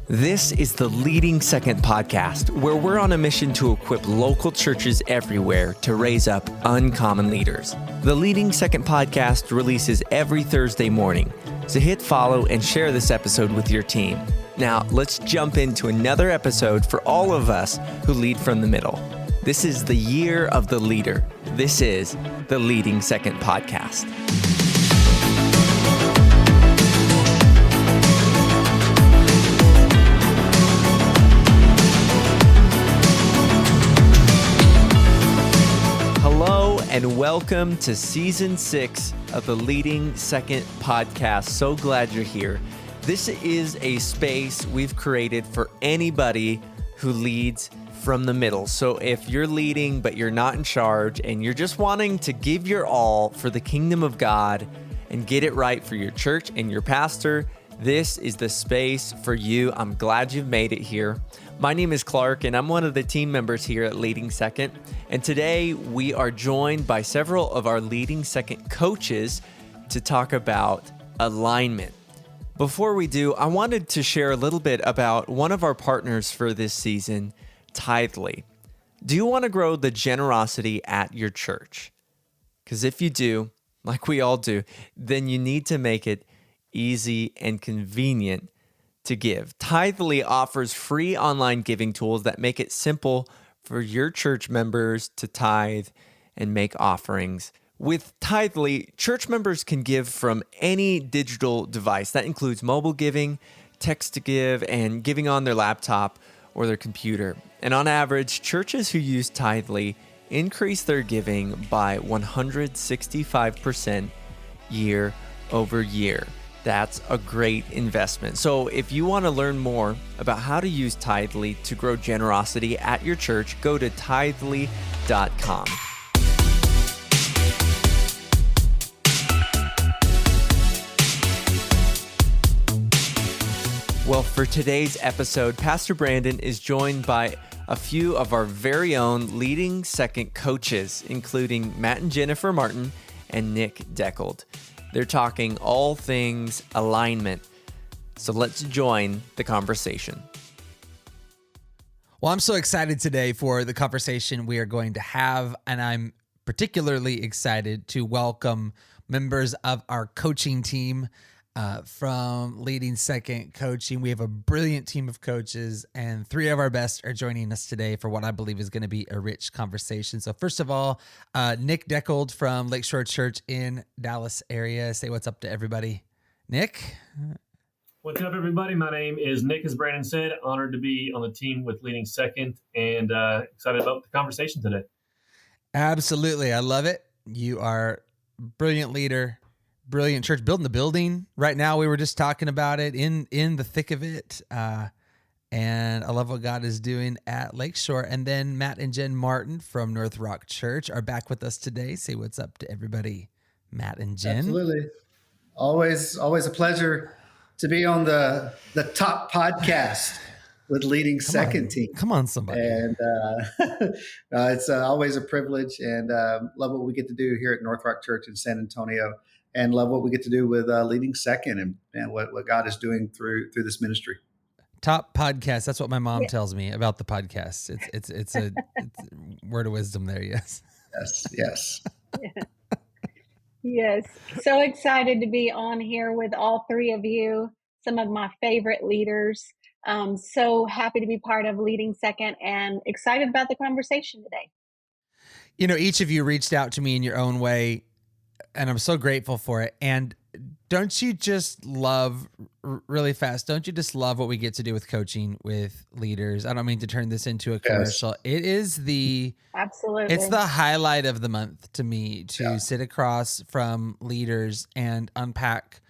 This is the Leading Second podcast, where we're on a mission to equip local churches everywhere to raise up uncommon leaders. The Leading Second podcast releases every Thursday morning, so hit follow and share this episode with your team. Now, let's jump into another episode for all of us who lead from the middle. This is the year of the leader. This is the Leading Second podcast. And welcome to Season 6 of the Leading Second podcast. So glad you're here. This is a space we've created for anybody who leads from the middle. So if you're leading, but you're not in charge, and you're just wanting to give your all for the kingdom of God and get it right for your church and your pastor, this is the space for you. I'm glad you've made it here. My name is Clark, and I'm one of the team members here at Leading Second. And today we are joined by several of our Leading Second coaches to talk about alignment. Before we do, I wanted to share a little bit about one of our partners for this season, Tithely. Do you want to grow the generosity at your church? Because if you do, like we all do, then you need to make it easy and convenient to give. Tithely offers free online giving tools that make it simple for your church members to tithe and make offerings. With Tithely, church members can give from any digital device. That includes mobile giving, text to give, and giving on their laptop or their computer. And on average, churches who use Tithely increase their giving by 165% year over year. That's a great investment. So if you want to learn more about how to use Tithely to grow generosity at your church, go to tithely.com. Well, for today's episode, Pastor Brandon is joined by a few of our very own Leading Second coaches, including Matt and Jennifer Martin and Nick Dekold. They're talking all things alignment. So let's join the conversation. Well, I'm so excited today for the conversation we are going to have, and I'm particularly excited to welcome members of our coaching team from Leading Second Coaching. We have a brilliant team of coaches, and three of our best are joining us today for what I believe is going to be a rich conversation. So first of all, Nick Dekold from Lakeshore Church in Dallas area. Say what's up to everybody. Nick? What's up, everybody? My name is Nick, as Brandon said. Honored to be on the team with Leading Second, and excited about the conversation today. Absolutely. I love it. You are a brilliant leader. Brilliant church, building the building right now. We were just talking about it in the thick of it. And I love what God is doing at Lakeshore. And then Matt and Jen Martin from NorthRock Church are back with us today. Say what's up to everybody, Matt and Jen. Absolutely. Always a pleasure to be on the top podcast with Leading Second team. Come on, somebody. And it's always a privilege, and love what we get to do here at NorthRock Church in San Antonio. And love what we get to do with Leading Second and what God is doing through this ministry. Top podcast. That's what my mom tells me about the podcast. It's a word of wisdom there. Yes. Yes. Yes. So excited to be on here with all three of you, some of my favorite leaders. So happy to be part of Leading Second and excited about the conversation today. You know, each of you reached out to me in your own way, and I'm so grateful for it. And don't you just love, really fast, don't you just love what we get to do with coaching with leaders? I don't mean to turn this into a commercial. Yes. It is absolutely. It's the highlight of the month to me to sit across from leaders and unpack,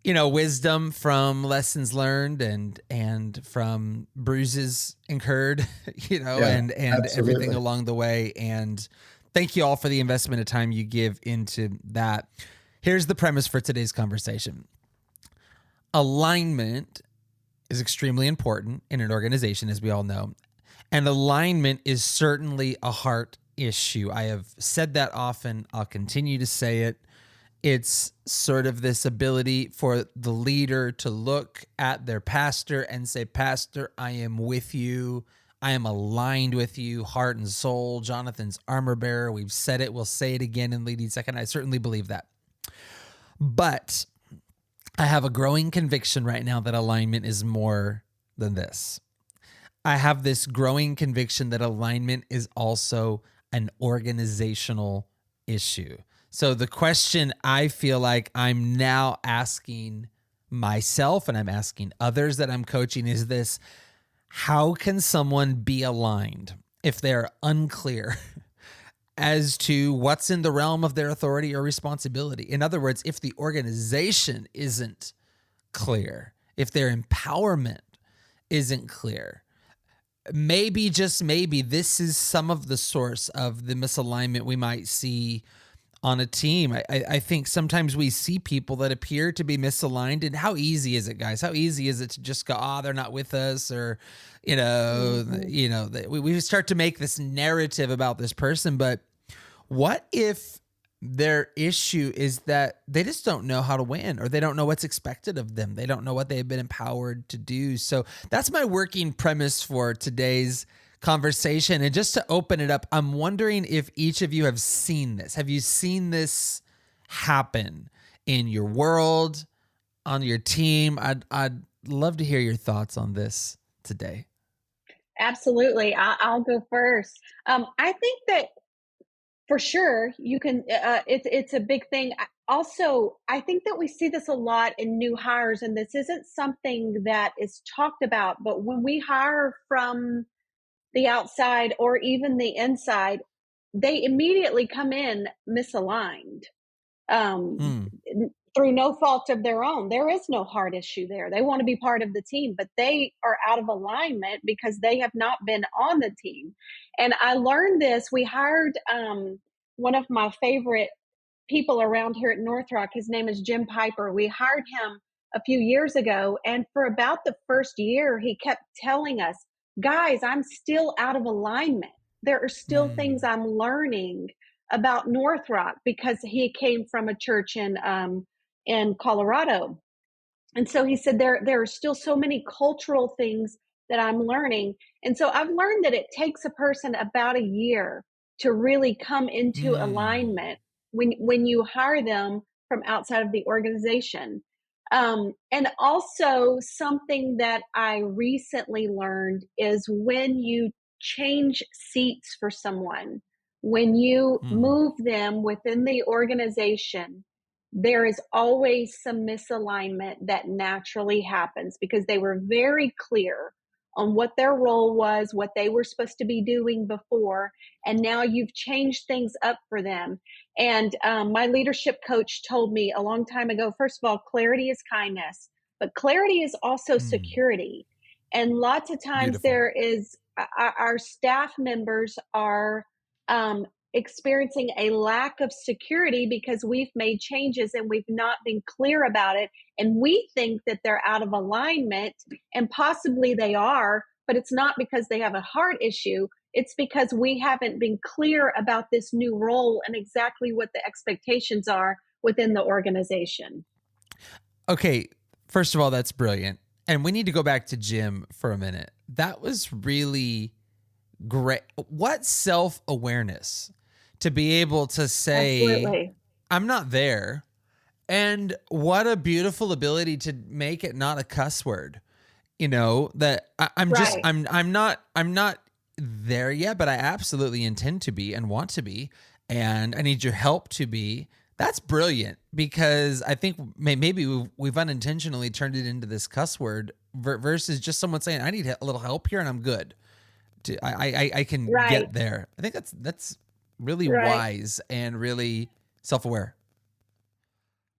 wisdom from lessons learned and from bruises incurred, and everything along the way. And thank you all for the investment of time you give into that. Here's the premise for today's conversation. Alignment is extremely important in an organization, as we all know. And alignment is certainly a heart issue. I have said that often. I'll continue to say it. It's sort of this ability for the leader to look at their pastor and say, Pastor, I am with you. I am aligned with you, heart and soul. Jonathan's armor bearer. We've said it. We'll say it again in Leading Second. I certainly believe that. But I have a growing conviction right now that alignment is more than this. I have this growing conviction that alignment is also an organizational issue. So the question I feel like I'm now asking myself and I'm asking others that I'm coaching is this: how can someone be aligned if they're unclear as to what's in the realm of their authority or responsibility? In other words, if the organization isn't clear, if their empowerment isn't clear, maybe, just maybe, this is some of the source of the misalignment we might see on a team. I think sometimes we see people that appear to be misaligned, and how easy is it, guys? How easy is it to just go, they're not with us, or, we start to make this narrative about this person. But what if their issue is that they just don't know how to win, or they don't know what's expected of them? They don't know what they've been empowered to do. So that's my working premise for today's conversation. And just to open it up, I'm wondering if each of you have seen this. Have you seen this happen in your world, on your team? I'd love to hear your thoughts on this today. Absolutely. I'll go first. I think that for sure you can, it's a big thing. Also, I think that we see this a lot in new hires, and this isn't something that is talked about, but when we hire from the outside or even the inside, they immediately come in misaligned, through no fault of their own. There is no heart issue there. They want to be part of the team, but they are out of alignment because they have not been on the team. And I learned this. We hired one of my favorite people around here at NorthRock. His name is Jim Piper. We hired him a few years ago, and for about the first year, he kept telling us, guys, I'm still out of alignment. There are still things I'm learning about NorthRock, because he came from a church in Colorado. And so he said, there are still so many cultural things that I'm learning. And so I've learned that it takes a person about a year to really come into alignment when you hire them from outside of the organization. And also something that I recently learned is when you change seats for someone, when you move them within the organization, there is always some misalignment that naturally happens because they were very clear on what their role was, what they were supposed to be doing before, and now you've changed things up for them. And my leadership coach told me a long time ago, first of all, clarity is kindness, but clarity is also security. And lots of times there is, our staff members are experiencing a lack of security because we've made changes and we've not been clear about it. And we think that they're out of alignment, and possibly they are, but it's not because they have a heart issue. It's because we haven't been clear about this new role and exactly what the expectations are within the organization. Okay. First of all, that's brilliant. And we need to go back to Jim for a minute. That was really great. What self-awareness to be able to say, absolutely, I'm not there. And what a beautiful ability to make it not a cuss word, that I'm not there yet, but I absolutely intend to be and want to be, and I need your help to be. That's brilliant, because I think maybe we've unintentionally turned it into this cuss word versus just someone saying, I need a little help here and I'm good. I can get there. I think that's really wise and really self-aware.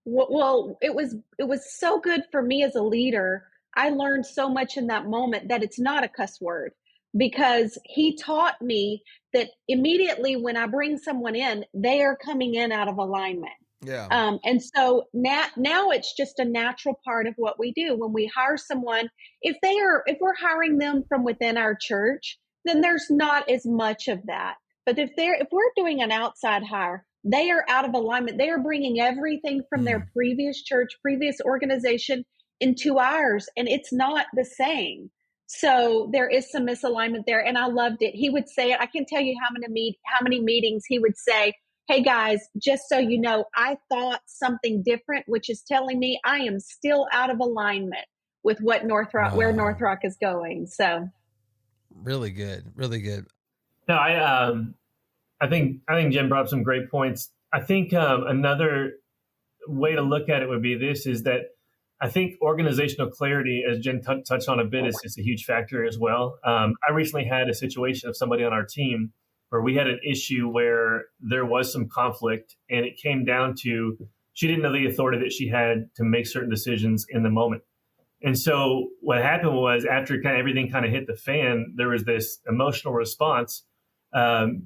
Well, it was so good for me as a leader. I learned so much in that moment that it's not a cuss word, because he taught me that immediately when I bring someone in, they are coming in out of alignment. Yeah. And so now it's just a natural part of what we do when we hire someone. If we're hiring them from within our church, then there's not as much of that. But if we're doing an outside hire, they are out of alignment. They are bringing everything from their previous church, previous organization into ours, and it's not the same. So there is some misalignment there, and I loved it. He would say it. I can tell you how many meetings he would say, "Hey guys, just so you know, I thought something different, which is telling me I am still out of alignment with what where NorthRock is going." So really good, really good. No, I think Jen brought up some great points. I think another way to look at it would be this: is that I think organizational clarity, as Jen touched on a bit, is a huge factor as well. I recently had a situation of somebody on our team where we had an issue where there was some conflict, and it came down to she didn't know the authority that she had to make certain decisions in the moment. And so what happened was, after everything hit the fan, there was this emotional response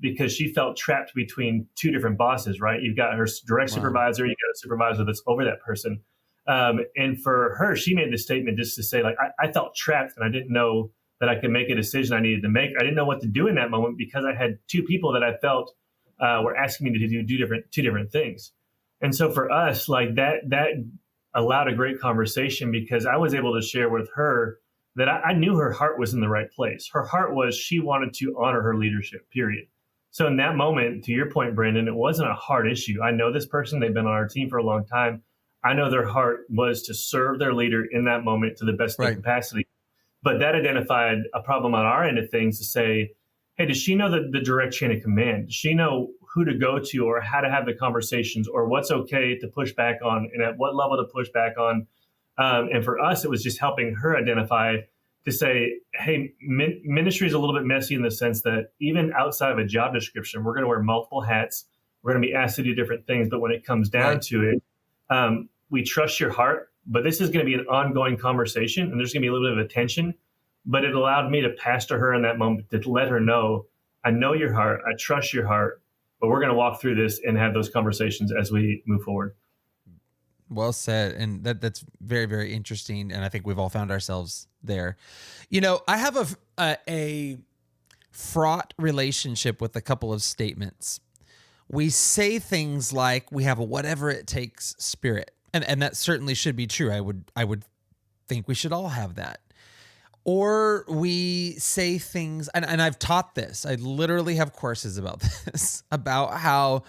because she felt trapped between two different bosses, right? You've got her direct supervisor, you got a supervisor that's over that person. And for her, she made this statement just to say, like, I felt trapped and I didn't know that I could make a decision I needed to make. I didn't know what to do in that moment because I had two people that I felt were asking me to do two different things. And so for us, like that allowed a great conversation because I was able to share with her that I knew her heart was in the right place. Her heart was she wanted to honor her leadership, period. So in that moment, to your point, Brandon, it wasn't a hard issue. I know this person. They've been on our team for a long time. I know their heart was to serve their leader in that moment to the best of their capacity. But that identified a problem on our end of things to say, hey, does she know the direct chain of command? Does she know who to go to or how to have the conversations or what's okay to push back on and at what level to push back on? And for us, it was just helping her identify to say, hey, ministry is a little bit messy in the sense that even outside of a job description, we're going to wear multiple hats. We're going to be asked to do different things. But when it comes down to it, we trust your heart, but this is going to be an ongoing conversation and there's going to be a little bit of attention. But it allowed me to pastor her in that moment to let her know, I know your heart, I trust your heart, but we're going to walk through this and have those conversations as we move forward. Well said. And that's very, very interesting. And I think we've all found ourselves there. You know, I have a fraught relationship with a couple of statements. We say things like we have a whatever it takes spirit. And that certainly should be true. I would think we should all have that. Or we say things, and I've taught this. I literally have courses about this, about how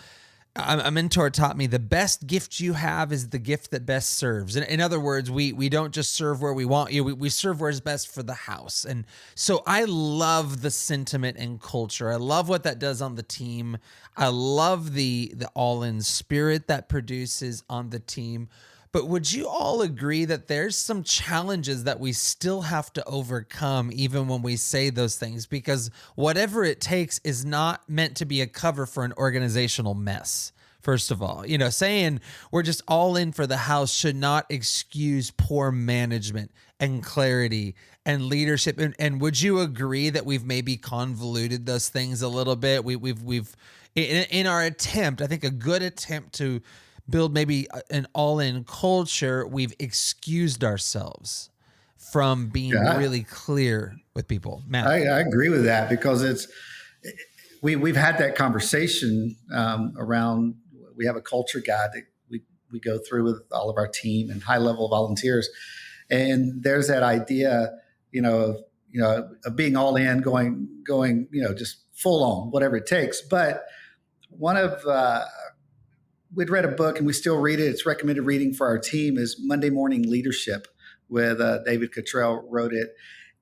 a mentor taught me the best gift you have is the gift that best serves. In other words, we don't just serve where we want you, we serve where is best for the house. And so I love the sentiment and culture. I love what that does on the team. I love the all-in spirit that produces on the team. But would you all agree that there's some challenges that we still have to overcome even when we say those things? Because whatever it takes is not meant to be a cover for an organizational mess. First of all, saying we're just all in for the house should not excuse poor management and clarity and leadership. And would you agree that we've maybe convoluted those things a little bit? We've in our attempt, I think a good attempt to build maybe an all-in culture, we've excused ourselves from being really clear with people. Matt, I agree with that because we've had that conversation around. We have a culture guide that we go through with all of our team and high-level volunteers, and there's that idea, of being all in, going, just full on, whatever it takes. But we'd read a book and we still read it. It's recommended reading for our team is Monday Morning Leadership with David Cottrell wrote it.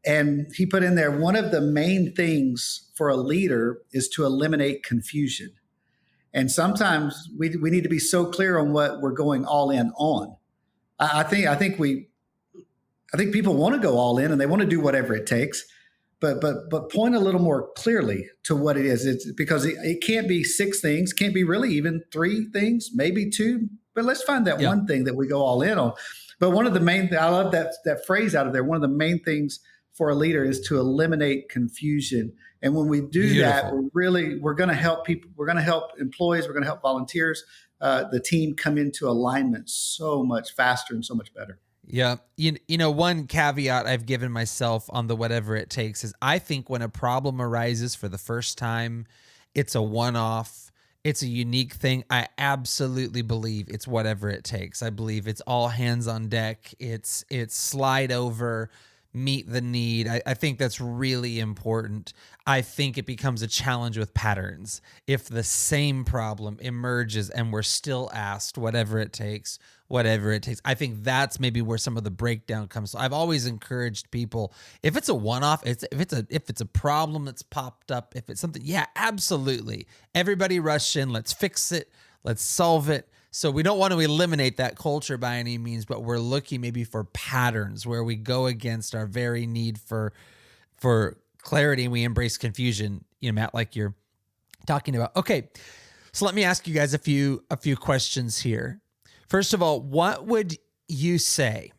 And he put in there, one of the main things for a leader is to eliminate confusion. And sometimes we need to be so clear on what we're going all in on. I think people want to go all in and they want to do whatever it takes. But point a little more clearly to what it is. It's because it can't be 6 things, can't be really even 3 things, maybe 2. But let's find that one thing that we go all in on. But one of the main, I love that phrase out of there. One of the main things for a leader is to eliminate confusion. And when we do that, we're going to help people. We're going to help employees. We're going to help volunteers. The team come into alignment so much faster and so much better. Yeah. One caveat I've given myself on the whatever it takes is I think when a problem arises for the first time, it's a one-off. It's a unique thing. I absolutely believe it's whatever it takes. I believe it's all hands on deck. It's slide over, meet the need. I think that's really important. I think it becomes a challenge with patterns. If the same problem emerges and we're still asked whatever it takes, I think that's maybe where some of the breakdown comes. So I've always encouraged people, if it's a one-off, if it's a problem that's popped up, if it's something, yeah, absolutely. Everybody rush in, let's fix it, let's solve it. So we don't want to eliminate that culture by any means, but we're looking maybe for patterns where we go against our very need for clarity and we embrace confusion, Matt, like you're talking about. Okay, so let me ask you guys a few questions here. First of all, what would you say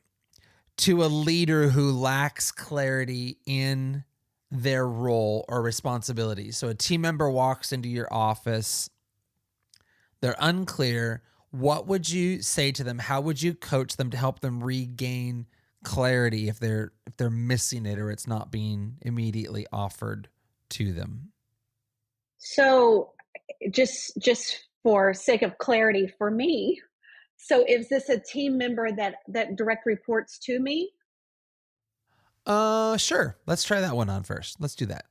to a leader who lacks clarity in their role or responsibility? So a team member walks into your office, they're unclear. What would you say to them? How would you coach them to help them regain clarity if they're missing it or it's not being immediately offered to them? So just for sake of clarity for me, so is this a team member that direct reports to me? Sure. Let's try that one on first. Let's do that.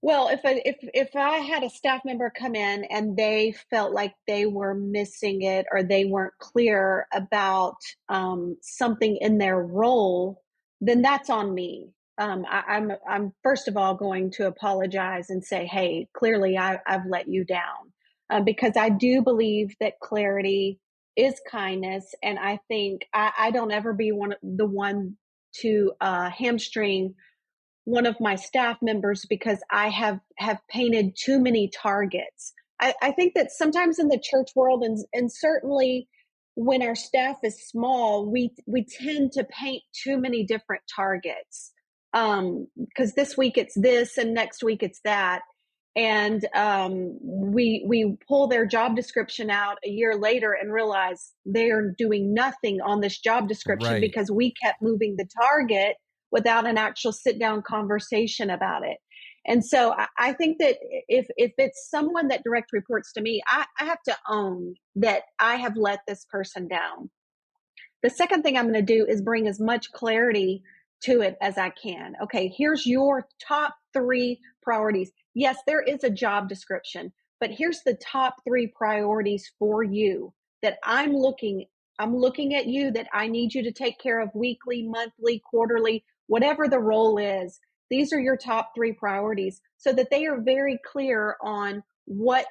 Well, if I had a staff member come in and they felt like they were missing it or they weren't clear about something in their role, then that's on me. I'm first of all going to apologize and say, hey, clearly I've let you down, because I do believe that clarity is kindness, and I think I don't ever be the one to hamstring one of my staff members because I have painted too many targets. I think that sometimes in the church world, and certainly when our staff is small, we tend to paint too many different targets, because this week it's this and next week it's that. And we pull their job description out a year later and realize they are doing nothing on this job description, Right. because we kept moving the target without an actual sit down conversation about it. And so I think that if it's someone that direct reports to me, I have to own that I have let this person down. The second thing I'm going to do is bring as much clarity to it as I can. Okay, here's your top 3 priorities. Yes, there is a job description, but here's the top 3 priorities for you that I'm looking at you, that I need you to take care of weekly, monthly, quarterly, whatever the role is. These are your top 3 priorities, so that they are very clear on what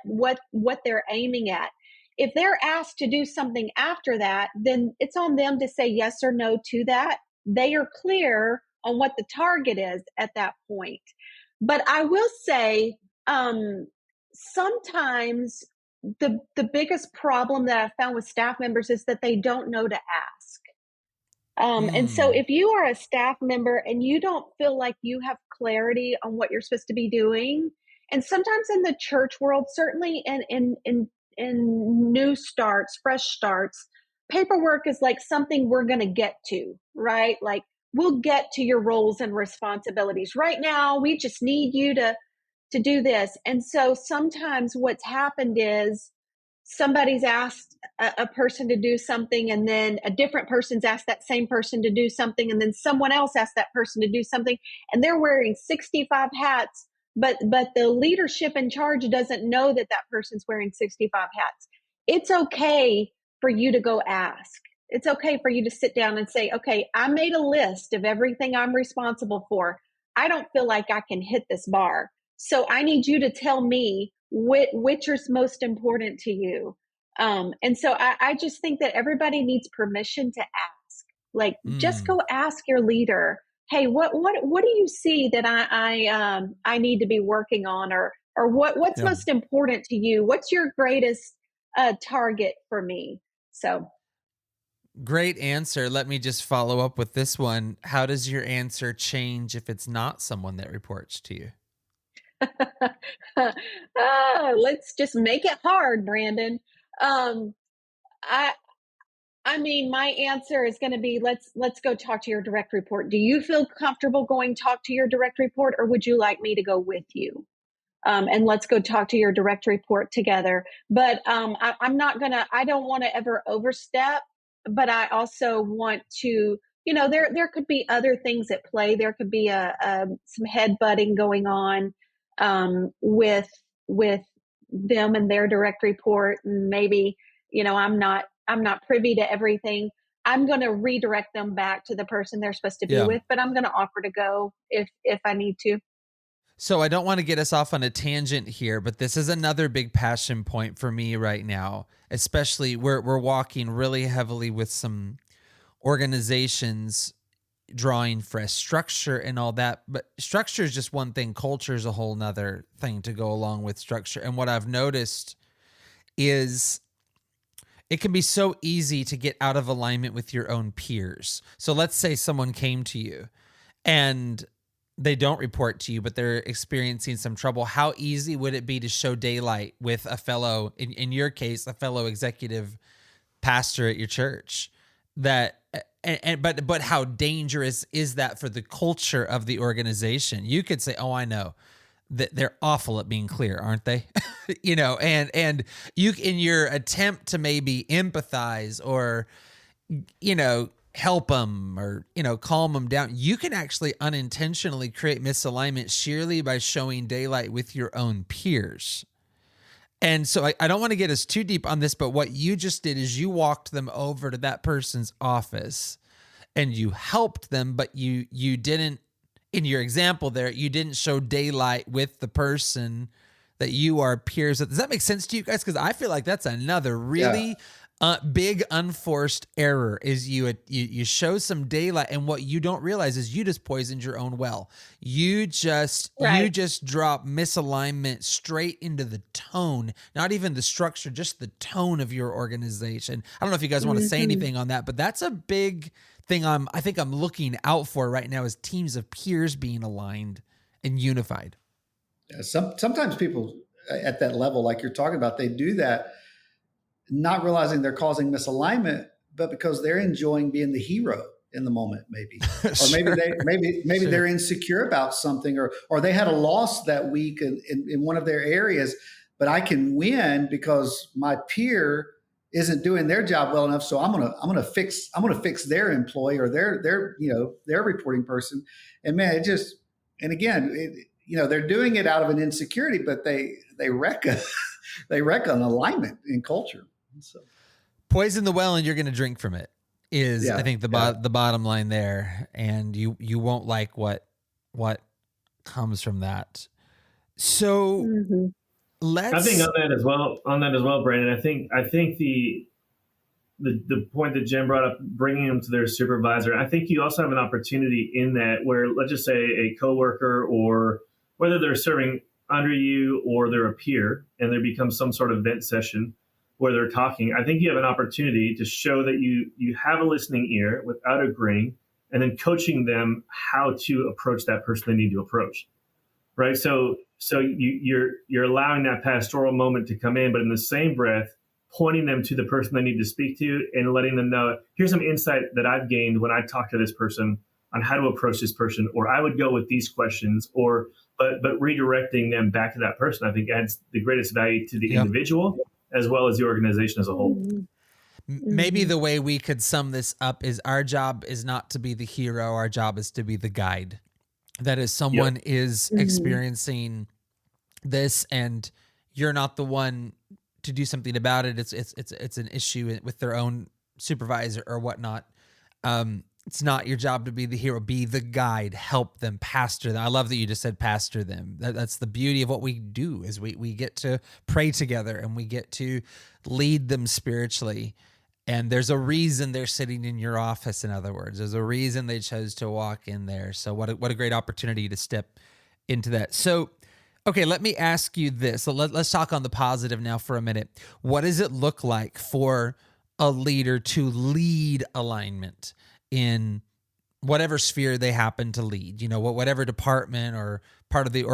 they're aiming at. If they're asked to do something after that, then it's on them to say yes or no to that. They are clear on what the target is at that point. But I will say, sometimes the biggest problem that I've found with staff members is that they don't know to ask. And so if you are a staff member and you don't feel like you have clarity on what you're supposed to be doing, and sometimes in the church world, certainly in new starts, fresh starts, paperwork is like something we're going to get to, right? Like, we'll get to your roles and responsibilities. Right now, we just need you to do this. And so sometimes what's happened is somebody's asked a person to do something, and then a different person's asked that same person to do something, and then someone else asked that person to do something, and they're wearing 65 hats, but the leadership in charge doesn't know that that person's wearing 65 hats. It's okay for you to go ask. It's okay for you to sit down and say, okay, I made a list of everything I'm responsible for. I don't feel like I can hit this bar. So I need you to tell me which is most important to you. And so I just think that everybody needs permission to ask. Like, just go ask your leader, hey, what do you see that I need to be working on, or what's most important to you? What's your greatest target for me? So. Great answer. Let me just follow up with this one. How does your answer change if it's not someone that reports to you? Let's just make it hard, Brandon. I mean, my answer is going to be, let's go talk to your direct report. Do you feel comfortable going talk to your direct report, or would you like me to go with you? and let's go talk to your direct report together. But I don't want to ever overstep, but I also want to, there could be other things at play. There could be some headbutting going on with them and their direct report, and maybe, I'm not privy to everything. I'm going to redirect them back to the person they're supposed to be Yeah. with, but I'm going to offer to go if I need to. So I don't want to get us off on a tangent here, but this is another big passion point for me right now, especially we're walking really heavily with some organizations drawing fresh structure and all that. But structure is just one thing. Culture is a whole nother thing to go along with structure. And what I've noticed is it can be so easy to get out of alignment with your own peers. So let's say someone came to you and they don't report to you, but they're experiencing some trouble. How easy would it be to show daylight with a fellow, in your case, a fellow executive pastor at your church? But how dangerous is that for the culture of the organization? You could say, "Oh, I know that they're awful at being clear, aren't they?" And you, in your attempt to maybe empathize or, help them or, calm them down, you can actually unintentionally create misalignment sheerly by showing daylight with your own peers. And so I don't want to get us too deep on this, but what you just did is you walked them over to that person's office and you helped them, but you didn't, in your example there, you didn't show daylight with the person that you are peers with. Does that make sense to you guys? Because I feel like that's another really big unforced error is you show some daylight, and what you don't realize is you just poisoned your own well. You just drop misalignment straight into the tone, not even the structure, just the tone of your organization. I don't know if you guys want to say anything on that, but that's a big thing I think I'm looking out for right now is teams of peers being aligned and unified. Yeah, sometimes people at that level, like you're talking about, they do that not realizing they're causing misalignment, but because they're enjoying being the hero in the moment, maybe, or maybe they're insecure about something, or they had a loss that week in one of their areas, but I can win because my peer isn't doing their job well enough. So I'm gonna fix their employee or their reporting person, and man, they're doing it out of an insecurity, but they wreck an alignment in culture. So poison the well and you're going to drink from it is, I think, the bottom line there. And you won't like what comes from that. So I think on that as well, Brandon, I think the point that Jen brought up, bringing them to their supervisor, I think you also have an opportunity in that where, let's just say a coworker, or whether they're serving under you or they're a peer, and there becomes some sort of vent session where they're talking. I think you have an opportunity to show that you have a listening ear without agreeing, and then coaching them how to approach that person they need to approach. Right. So you're allowing that pastoral moment to come in, but in the same breath, pointing them to the person they need to speak to and letting them know, here's some insight that I've gained when I talk to this person on how to approach this person, or I would go with these questions, but redirecting them back to that person, I think adds the greatest value to the individual as well as the organization as a whole. Maybe the way we could sum this up is our job is not to be the hero. Our job is to be the guide. That is, someone is experiencing this and you're not the one to do something about it. It's an issue with their own supervisor or whatnot. It's not your job to be the hero. Be the guide. Help them, pastor them. I love that you just said pastor them. That's the beauty of what we do is we get to pray together and we get to lead them spiritually. And there's a reason they're sitting in your office. In other words, there's a reason they chose to walk in there. So what a great opportunity to step into that. So, okay, let me ask you this. So let's talk on the positive now for a minute. What does it look like for a leader to lead alignment in whatever sphere they happen to lead, whatever department or part of the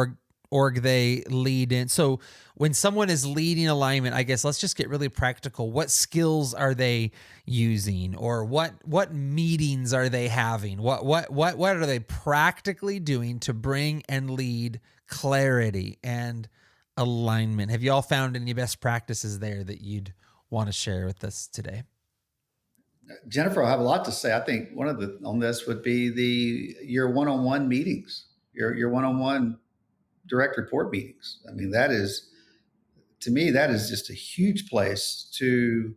org they lead in? So when someone is leading alignment, I guess let's just get really practical. What skills are they using, or what meetings are they having? What are they practically doing to bring and lead clarity and alignment. Have you all found any best practices there that you'd want to share with us today? Jennifer, I have a lot to say. I think one of on this would be your one-on-one meetings, your one-on-one direct report meetings. I mean, to me, that is just a huge place to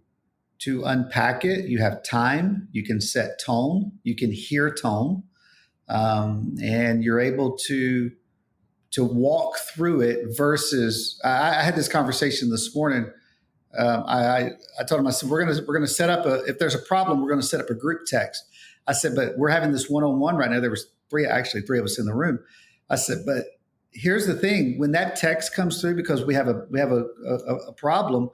unpack it. You have time, you can set tone, you can hear tone, and you're able to walk through it versus I had this conversation this morning. I told him, I said, we're gonna set up if there's a problem, we're gonna set up a group text. I said, but we're having this one-on-one right now. There was three of us in the room. I said, but here's the thing: when that text comes through, because we have a problem,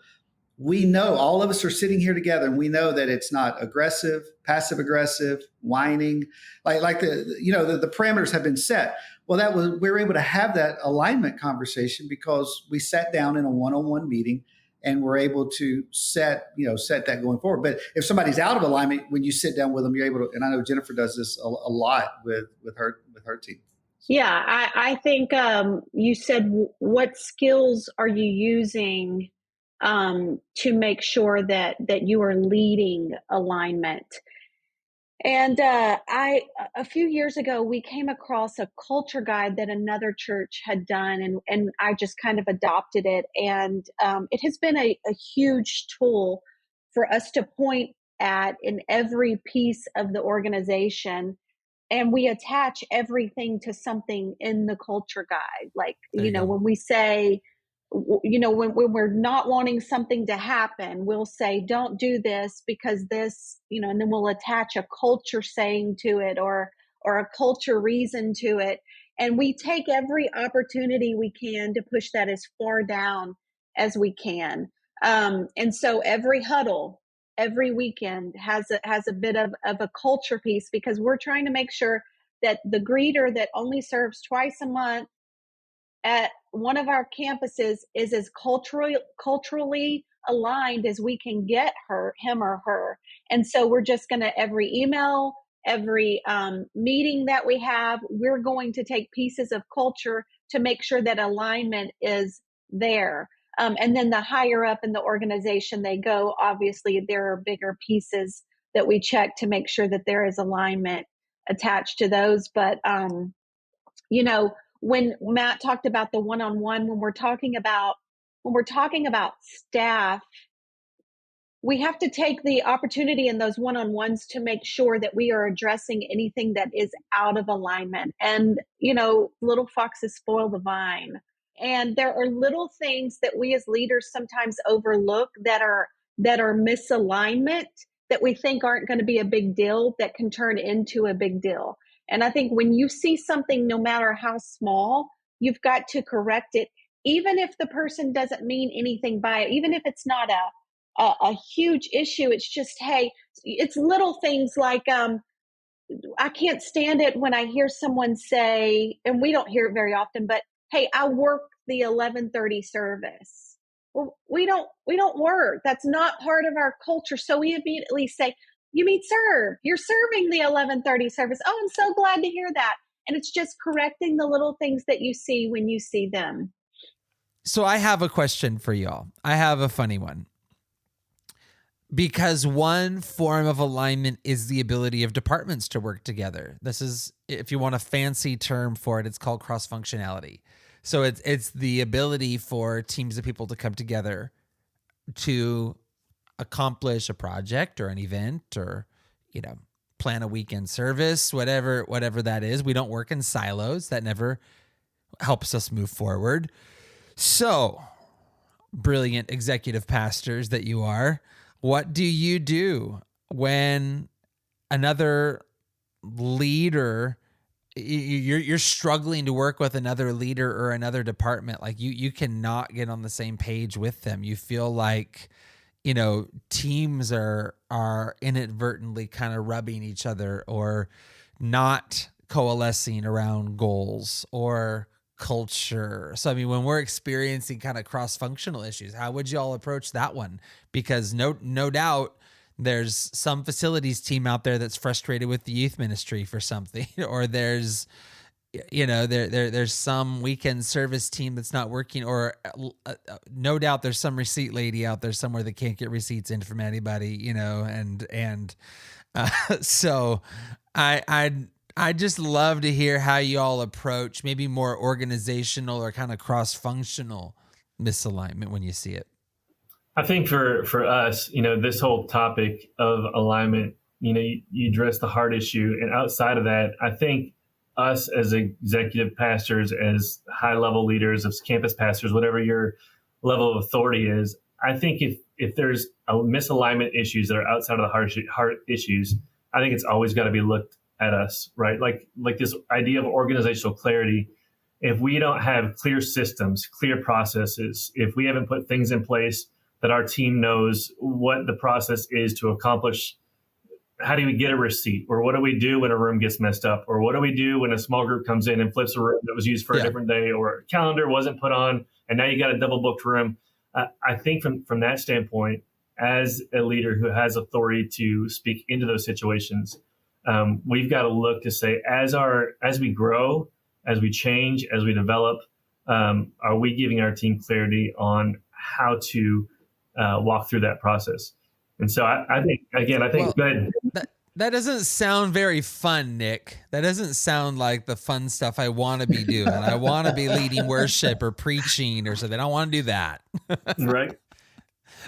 we know all of us are sitting here together, and we know that it's not aggressive, passive aggressive, whining, like the parameters have been set. Well, we were able to have that alignment conversation because we sat down in a one-on-one meeting and we're able to set that going forward. But if somebody's out of alignment, when you sit down with them, you're able to, and I know Jennifer does this a lot with her team. Yeah, I think you said, what skills are you using to make sure that you are leading alignment? And a few years ago, we came across a culture guide that another church had done, and I just kind of adopted it. And it has been a huge tool for us to point at in every piece of the organization. And we attach everything to something in the culture guide. Like, when we say, when we're not wanting something to happen, we'll say, don't do this because this, and then we'll attach a culture saying to it or a culture reason to it. And we take every opportunity we can to push that as far down as we can. And so every huddle, every weekend has a bit of a culture piece, because we're trying to make sure that the greeter that only serves twice a month at one of our campuses is as culturally aligned as we can get him or her. And so we're just going to, every email, every meeting that we have, we're going to take pieces of culture to make sure that alignment is there. And then the higher up in the organization they go, obviously there are bigger pieces that we check to make sure that there is alignment attached to those. But, when Matt talked about the one-on-one, when we're talking about staff, we have to take the opportunity in those one-on-ones to make sure that we are addressing anything that is out of alignment. And, little foxes spoil the vine. And there are little things that we as leaders sometimes overlook that are misalignment, that we think aren't going to be a big deal, that can turn into a big deal. And I think when you see something, no matter how small, you've got to correct it, even if the person doesn't mean anything by it, even if it's not a huge issue. It's just, hey, it's little things like, I can't stand it when I hear someone say, and we don't hear it very often, but hey, I work the 11:30 service. Well, we don't work. That's not part of our culture. So we immediately say, you mean serve? You're serving the 11:30 service. Oh, I'm so glad to hear that. And it's just correcting the little things that you see when you see them. So I have a question for y'all. I have a funny one. Because one form of alignment is the ability of departments to work together. This is, if you want a fancy term for it, it's called cross-functionality. So it's the ability for teams of people to come together to accomplish a project or an event, or, plan a weekend service, whatever that is. We don't work in silos. That never helps us move forward. So, brilliant executive pastors that you are, what do you do when another leader, you're struggling to work with another leader or another department? Like you cannot get on the same page with them. You feel like, teams are inadvertently kind of rubbing each other or not coalescing around goals or culture. So, when we're experiencing kind of cross-functional issues, how would you all approach that one? Because no doubt there's some facilities team out there that's frustrated with the youth ministry for something, or there's, there's some weekend service team that's not working, or no doubt there's some receipt lady out there somewhere that can't get receipts in from anybody, and so I just love to hear how you all approach maybe more organizational or kind of cross-functional misalignment when you see it. I think for us, this whole topic of alignment, you address the heart issue, and outside of that, I think us as executive pastors, as high-level leaders, of campus pastors, whatever your level of authority is, I think if there's a misalignment issues that are outside of the heart issues, I think it's always got to be looked at us, right? Like this idea of organizational clarity. If we don't have clear systems, clear processes, if we haven't put things in place that our team knows what the process is to accomplish, how do we get a receipt? Or what do we do when a room gets messed up? Or what do we do when a small group comes in and flips a room that was used for a different day, or a calendar wasn't put on and now you got a double booked room? I think from that standpoint, as a leader who has authority to speak into those situations, we've got to look to say, as we grow, as we change, as we develop, are we giving our team clarity on how to walk through that process? And so I think that doesn't sound very fun, Nick. That doesn't sound like the fun stuff I want to be doing. I want to be leading worship or preaching or something. I want to do that. Right.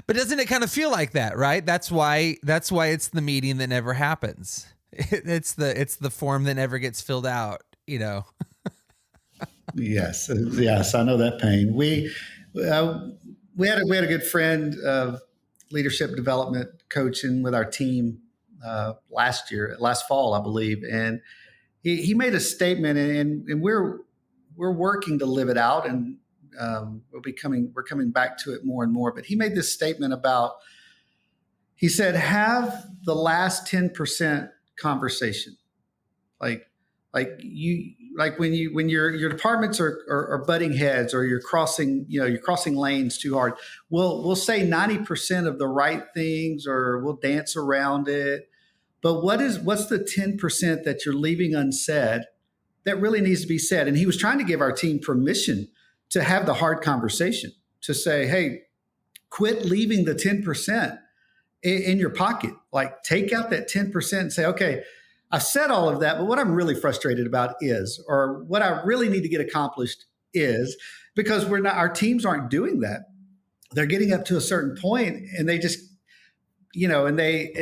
But doesn't it kind of feel like that, right? That's why it's the meeting that never happens. It's the form that never gets filled out, Yes, I know that pain. We had a good friend of leadership development coaching with our team last fall, I believe, and he made a statement, and we're working to live it out, and we're coming back to it more and more. But he made this statement he said, have the last 10% conversation, like when your departments are butting heads, or you're crossing lanes too hard. We'll say 90% of the right things, or we'll dance around it. But what's the 10% that you're leaving unsaid that really needs to be said? And he was trying to give our team permission to have the hard conversation, to say, hey, quit leaving the 10% in your pocket. Like, take out that 10% and say, okay, I've said all of that, but what I'm really frustrated about is, or what I really need to get accomplished is, because our teams aren't doing that. They're getting up to a certain point, and they just,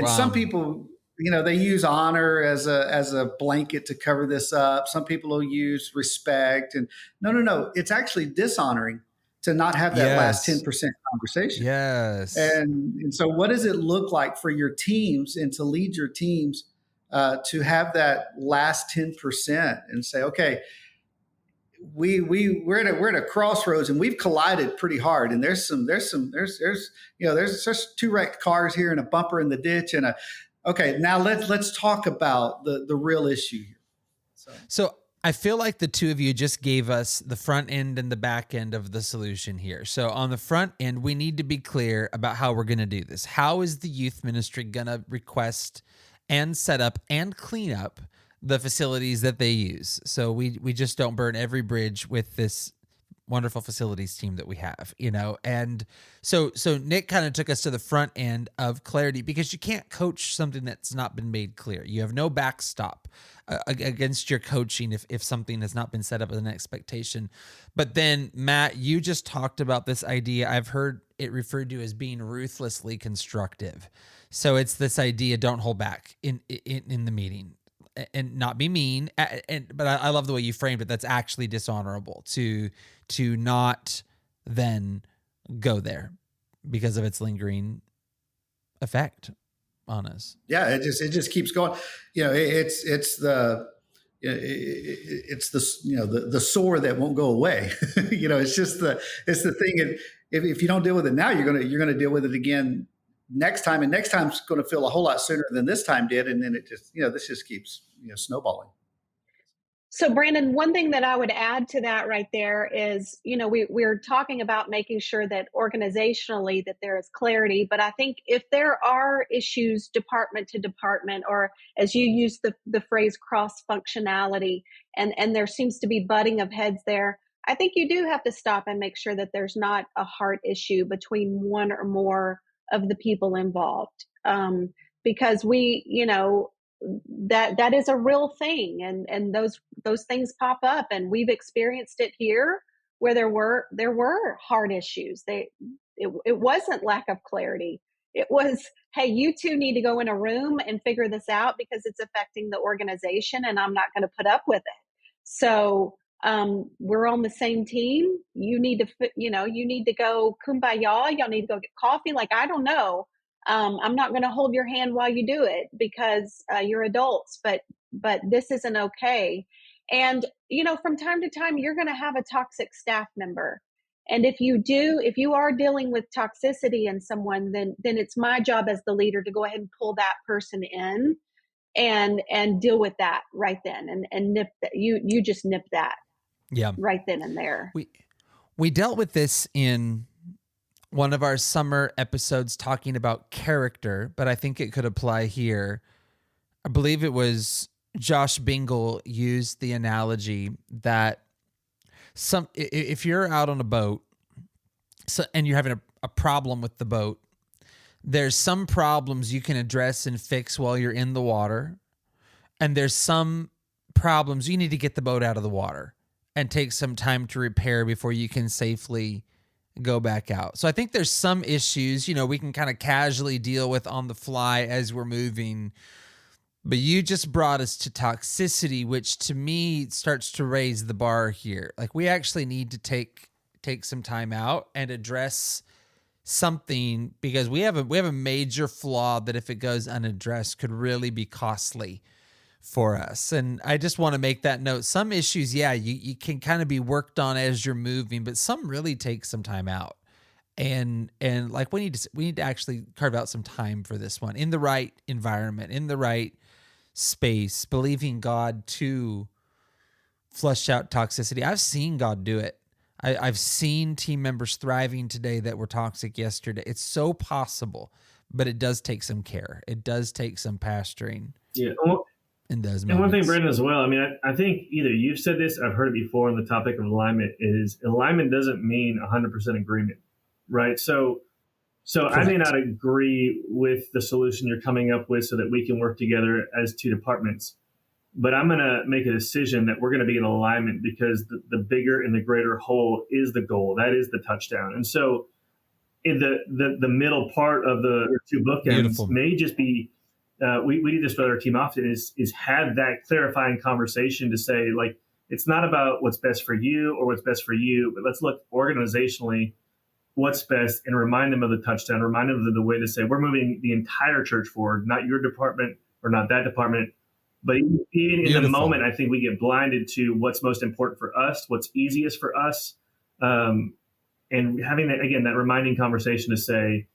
some people, they use honor as a blanket to cover this up. Some people will use respect, and no, it's actually dishonoring to not have that last 10% conversation. Yes. And so what does it look like for your teams, and to lead your teams to have that last 10% and say, okay, we're at a crossroads, and we've collided pretty hard, and there's two wrecked cars here, and a bumper in the ditch, and okay, now let's talk about the real issue here. So I feel like the two of you just gave us the front end and the back end of the solution here. So on the front end, we need to be clear about how we're going to do this. How is the youth ministry going to request and set up and clean up the facilities that they use? So we just don't burn every bridge with this wonderful facilities team that we have, And so Nick kind of took us to the front end of clarity, because you can't coach something that's not been made clear. You have no backstop against your coaching if something has not been set up as an expectation. But then, Matt, you just talked about this idea. I've heard it referred to as being ruthlessly constructive. So it's this idea: don't hold back in the meeting, and not be mean. But I love the way you framed it. That's actually dishonorable to not then go there because of its lingering effect on us. Yeah, it just keeps going. It's the the sore that won't go away. It's the thing. And if you don't deal with it now, you're gonna deal with it again next time, and next time's going to feel a whole lot sooner than this time did. And then it just, this just keeps, snowballing. So, Brandon, one thing that I would add to that right there is, we're talking about making sure that organizationally that there is clarity. But I think if there are issues department to department, or as you use the phrase cross functionality, and there seems to be butting of heads there, I think you do have to stop and make sure that there's not a heart issue between one or more of the people involved. Because that is a real thing, and those things pop up, and we've experienced it here where there were hard issues. It wasn't lack of clarity. It was, hey, you two need to go in a room and figure this out because it's affecting the organization, and I'm not going to put up with it. So we're on the same team. You need to go kumbaya. Y'all need to go get coffee. Like, I don't know. I'm not going to hold your hand while you do it because you're adults, but this isn't okay. And, from time to time, you're going to have a toxic staff member. And if you are dealing with toxicity in someone, then it's my job as the leader to go ahead and pull that person in and deal with that right then, and nip that. You just nip that. Yeah. Right then and there. We dealt with this in one of our summer episodes talking about character, but I think it could apply here. I believe it was Josh Bingle used the analogy that if you're out on a boat and you're having a problem with the boat, there's some problems you can address and fix while you're in the water, and there's some problems you need to get the boat out of the water and take some time to repair before you can safely go back out. So I think there's some issues, we can kind of casually deal with on the fly as we're moving. But you just brought us to toxicity, which to me starts to raise the bar here. Like, we actually need to take some time out and address something, because we have a major flaw that if it goes unaddressed could really be costly for us. And I just want to make that note. Some issues, you can kind of be worked on as you're moving, but some really take some time out. And like, we need to actually carve out some time for this one in the right environment, in the right space, believing God to flush out toxicity. I've seen God do it. I've seen team members thriving today that were toxic yesterday. It's so possible, but it does take some care. It does take some pastoring. Yeah. In those moments. And one thing, Brandon, as well, I think either you've said this, I've heard it before on the topic of alignment, is alignment doesn't mean 100% agreement, right? So Correct. I may not agree with the solution you're coming up with so that we can work together as two departments, but I'm going to make a decision that we're going to be in alignment because the bigger and the greater whole is the goal. That is the touchdown. And so in the middle part of the two bookends Beautiful. May just be, we do this with our team often, is have that clarifying conversation to say, like, it's not about what's best for you or what's best for you, but let's look organizationally what's best and remind them of the touchdown, remind them of the way to say, we're moving the entire church forward, not your department or not that department. But even in Beautiful. the moment, I think we get blinded to what's most important for us, what's easiest for us. And having that reminding conversation to say,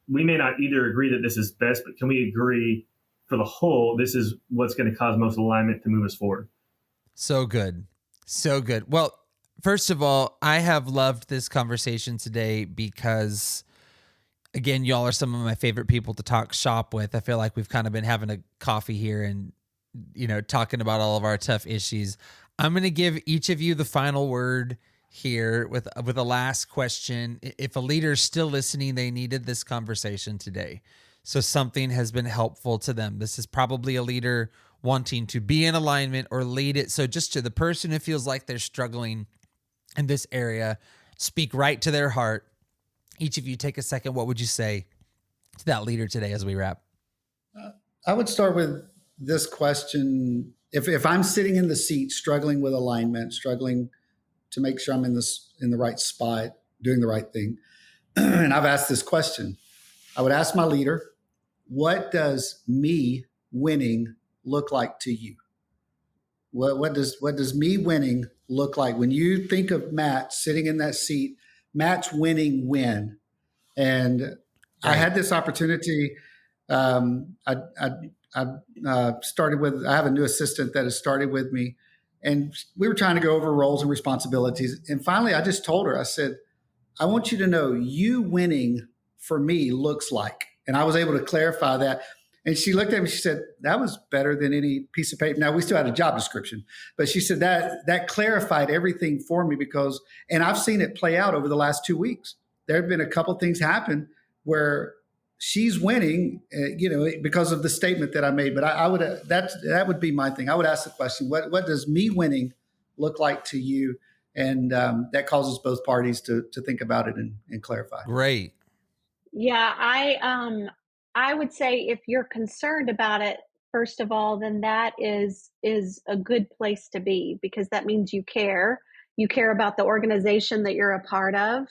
we may not either agree that this is best, but can we agree for the whole, this is what's going to cause most alignment to move us forward? So good. So good. Well, first of all, I have loved this conversation today because, again, y'all are some of my favorite people to talk shop with. I feel like we've kind of been having a coffee here and, talking about all of our tough issues. I'm going to give each of you the final word here with a last question. If a leader is still listening, they needed this conversation today. So something has been helpful to them. This is probably a leader wanting to be in alignment or lead it. So just to the person who feels like they're struggling in this area, speak right to their heart. Each of you take a second. What would you say to that leader today as we wrap? I would start with this question. If I'm sitting in the seat, struggling with alignment, struggling to make sure I'm in the right spot, doing the right thing, and I've asked this question, I would ask my leader, what does me winning look like to you? What does me winning look like? When you think of Matt sitting in that seat, Matt's winning when? And right. I had this opportunity. I have a new assistant that has started with me, And we were trying to go over roles and responsibilities. And finally, I just told her, I said, I want you to know you winning for me looks like. And I was able to clarify that. And she looked at me, she said, that was better than any piece of paper. Now, we still had a job description, but she said that clarified everything for me because, and I've seen it play out over the last 2 weeks. There have been a couple things happen where she's winning, because of the statement that I made. But I would, that would be my thing. I would ask the question, what does me winning look like to you? And that causes both parties to think about it and clarify. Great. Yeah, I would say if you're concerned about it, first of all, then that is a good place to be, because that means you care. You care about the organization that you're a part of.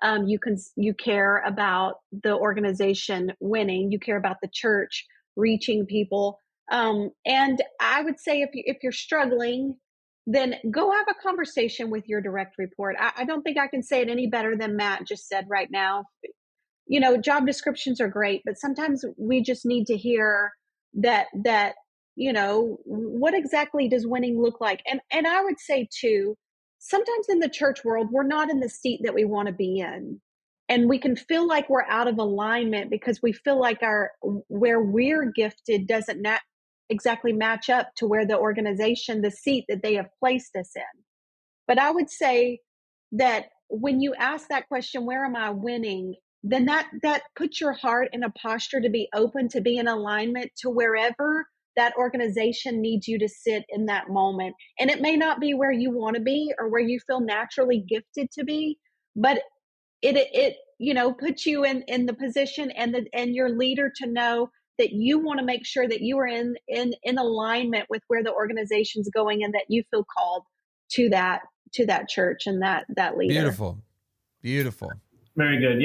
You care about the organization winning. You care about the church reaching people. And I would say if you're struggling, then go have a conversation with your direct report. I don't think I can say it any better than Matt just said right now. Job descriptions are great, but sometimes we just need to hear that, what exactly does winning look like? And I would say too, sometimes in the church world, we're not in the seat that we want to be in. And we can feel like we're out of alignment because we feel like where we're gifted doesn't exactly match up to where the organization, the seat that they have placed us in. But I would say that when you ask that question, where am I winning? Then that puts your heart in a posture to be open, to be in alignment to wherever that organization needs you to sit in that moment. And it may not be where you want to be or where you feel naturally gifted to be, but it puts you in the position and your leader to know that you want to make sure that you are in alignment with where the organization's going and that you feel called to that church and that leader. Beautiful. Very good.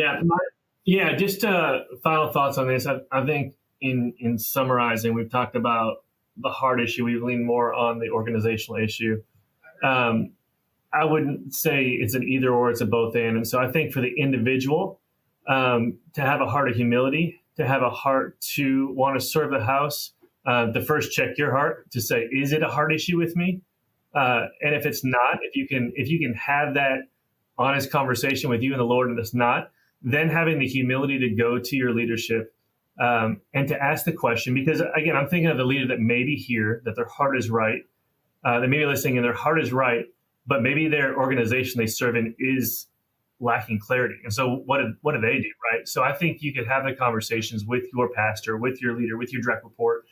Yeah. Just final thoughts on this. I think in summarizing, we've talked about the heart issue. We've leaned more on the organizational issue. I wouldn't say it's an either or, it's a both and. And so I think for the individual, to have a heart of humility, to have a heart to want to serve the house, to first check your heart to say, is it a heart issue with me? And if it's not, if you can have that honest conversation with you and the Lord and it's not, then having the humility to go to your leadership and to ask the question, because again, I'm thinking of the leader that may be here, that their heart is right, they may be listening and their heart is right, but maybe their organization they serve in is lacking clarity. And so what do they do, right? So I think you could have the conversations with your pastor, with your leader, with your direct report,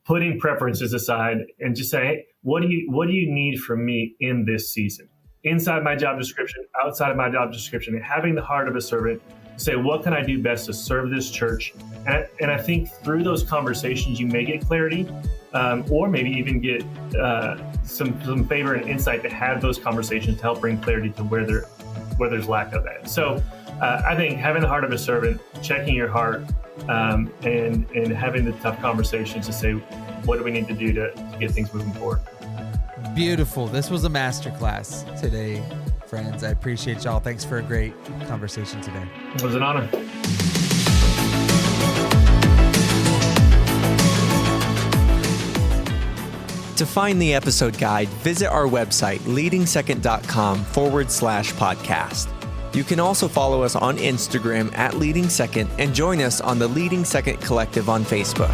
putting preferences aside and just say, hey, what do you need from me in this season? Inside my job description, outside of my job description, and having the heart of a servant, say, what can I do best to serve this church? And I think through those conversations, you may get clarity, or maybe even get some favor and insight to have those conversations to help bring clarity to where there's lack of that. So I think having the heart of a servant, checking your heart, and having the tough conversations to say, what do we need to do to get things moving forward? Beautiful. This was a masterclass today, friends. I appreciate y'all. Thanks for a great conversation today. It was an honor. To find the episode guide, visit our website, leadingsecond.com/podcast. You can also follow us on Instagram @LeadingSecond and join us on the Leading Second Collective on Facebook.